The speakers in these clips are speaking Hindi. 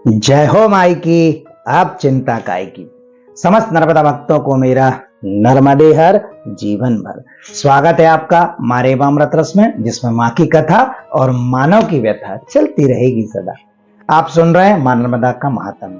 जय हो माई की, आप चिंता काय की। समस्त नर्मदा भक्तों को मेरा नर्मदे हर जीवन भर स्वागत है आपका मारे अमृत रस में, जिसमें माँ की कथा और मानव की व्यथा चलती रहेगी सदा। आप सुन रहे हैं मां नर्मदा का महात्म।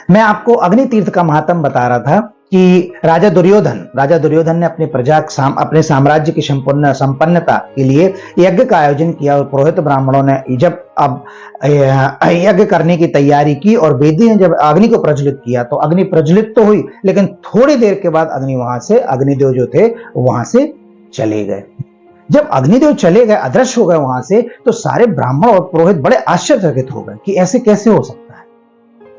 मैं आपको अग्नि तीर्थ का महात्म बता रहा था कि राजा दुर्योधन ने अपनी प्रजा अपने साम्राज्य की संपन्नता के लिए यज्ञ का आयोजन किया और पुरोहित ब्राह्मणों ने जब अब यज्ञ करने की तैयारी की और वेदी ने जब अग्नि को प्रज्वलित किया तो अग्नि प्रज्वलित तो हुई, लेकिन थोड़ी देर के बाद अग्निदेव जो थे वहां से चले गए। जब अग्निदेव चले गए, अदृश्य हो गए वहां से, तो सारे ब्राह्मण और पुरोहित बड़े आश्चर्यचकित हो गए कि ऐसे कैसे हो सकता है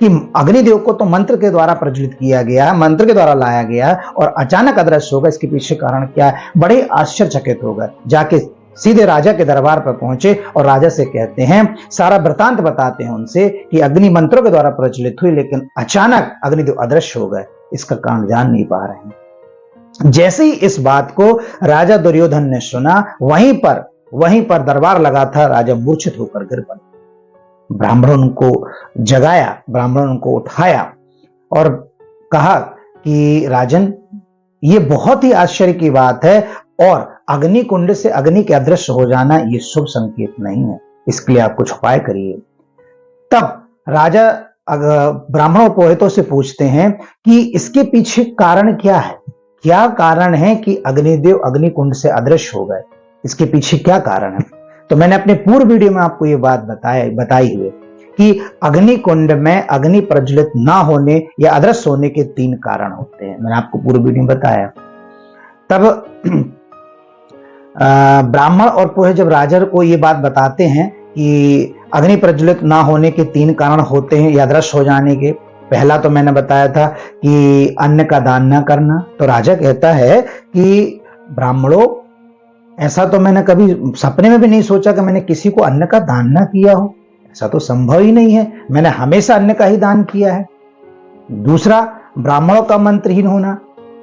कि अग्निदेव को तो मंत्र के द्वारा प्रज्वलित किया गया, मंत्र के द्वारा लाया गया और अचानक अदृश्य हो गया। इसके पीछे कारण क्या है? बड़े आश्चर्यचकित हो गए। जाके सीधे राजा के दरबार पर पहुंचे और राजा से कहते हैं, सारा वृतांत बताते हैं उनसे कि अग्नि मंत्रों के द्वारा प्रज्वलित हुई, लेकिन अचानक अग्निदेव अदृश्य हो गए। इसका कारण जान नहीं पा रहे हैं। जैसे ही इस बात को राजा दुर्योधन ने सुना, वहीं पर दरबार लगा था, राजा मूर्छित होकर गिर पड़े। ब्राह्मणों को जगाया, ब्राह्मणों को उठाया और कहा कि राजन, ये बहुत ही आश्चर्य की बात है और अग्नि कुंड से अग्नि के अदृश्य हो जाना ये शुभ संकेत नहीं है, इसके लिए आप कुछ उपाय करिए। तब राजा ब्राह्मणों पुरोहितों से पूछते हैं कि इसके पीछे कारण क्या है? क्या कारण है कि अग्निदेव अग्नि कुंड से अदृश्य हो गए? इसके पीछे क्या कारण है? तो मैंने अपने पूर्व वीडियो में आपको ये बात बताई हुई कि अग्नि कुंड में अग्नि प्रज्वलित ना होने या अदृश्य होने के 3 कारण होते हैं। मैंने आपको पूर्व वीडियो में बताया। तब ब्राह्मण और पुरोहित जब राजा को ये बात बताते हैं कि अग्नि प्रज्वलित ना होने के 3 कारण होते हैं या अदृश्य हो जाने के, पहला तो मैंने बताया था कि अन्न का दान न करना। तो राजा कहता है कि ब्राह्मणों, ऐसा तो मैंने कभी सपने में भी नहीं सोचा कि मैंने किसी को अन्न का दान ना किया हो। ऐसा तो संभव ही नहीं है, मैंने हमेशा अन्न का ही दान किया है। दूसरा, ब्राह्मणों का मंत्रहीन होना।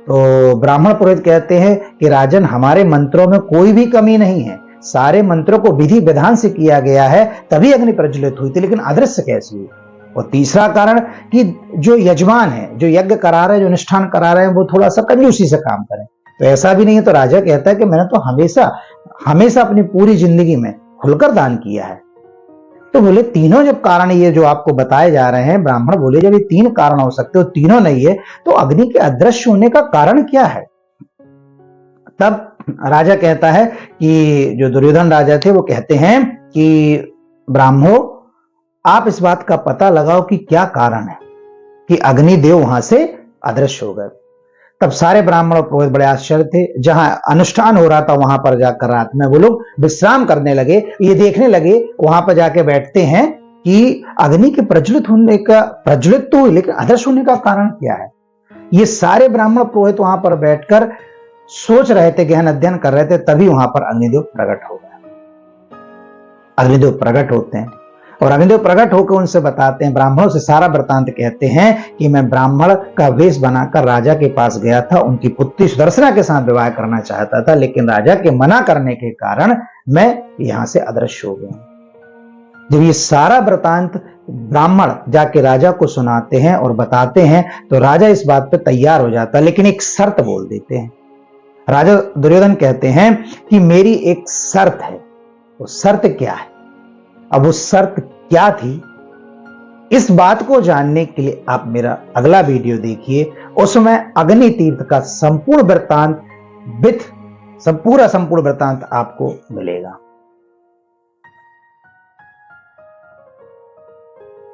तो ब्राह्मण पुरोहित कहते हैं कि राजन, हमारे मंत्रों में कोई भी कमी नहीं है, सारे मंत्रों को विधि विधान से किया गया है, तभी अग्नि प्रज्वलित हुई थी, लेकिन अदृश्य कैसे हुई? और तीसरा कारण कि जो यजमान है, जो यज्ञ करा रहे हैं, जो अनुष्ठान करा रहे हैं, वो थोड़ा सा कंजूसी से काम करें। तो ऐसा भी नहीं है। तो राजा कहता है कि मैंने तो हमेशा अपनी पूरी जिंदगी में खुलकर दान किया है। तो बोले तीनों जब कारण ये जो आपको बताए जा रहे हैं, ब्राह्मण बोले जब ये 3 कारण हो सकते हो, तीनों नहीं है, तो अग्नि के अदृश्य होने का कारण क्या है? तब राजा कहता है कि जो दुर्योधन राजा थे वो कहते हैं कि ब्राह्मणों, आप इस बात का पता लगाओ कि क्या कारण है कि अग्निदेव वहां से अदृश्य हो गए। तब सारे ब्राह्मण और पुरोहित बड़े आश्चर्य थे। जहां अनुष्ठान हो रहा था वहां पर जाकर रात में वो लोग विश्राम करने लगे, ये देखने लगे, वहां पर जाके बैठते हैं कि अग्नि के प्रज्वलित तो हुई, लेकिन अदृश्य होने का कारण क्या है? ये सारे ब्राह्मण पुरोहित वहां पर बैठकर सोच रहे थे, गहन अध्ययन कर रहे थे। तभी वहां पर अग्निदेव प्रकट हो गए। अग्निदेव प्रकट होते हैं और अग्निदेव प्रकट होकर उनसे बताते हैं, ब्राह्मणों से सारा वृतांत कहते हैं कि मैं ब्राह्मण का वेश बनाकर राजा के पास गया था, उनकी पुत्री सुदर्शना के साथ विवाह करना चाहता था, लेकिन राजा के मना करने के कारण मैं यहां से अदृश्य हो गया। जब ये सारा वृतांत ब्राह्मण जाके राजा को सुनाते हैं और बताते हैं, तो राजा इस बात पर तैयार हो जाता है, लेकिन एक शर्त बोल देते हैं। राजा दुर्योधन कहते हैं कि मेरी एक शर्त है। वो शर्त क्या है? अब वो शर्त क्या थी, इस बात को जानने के लिए आप मेरा अगला वीडियो देखिए। उसमें अग्नि तीर्थ का संपूर्ण वृत्तांत संपूर्ण वृत्तांत आपको मिलेगा।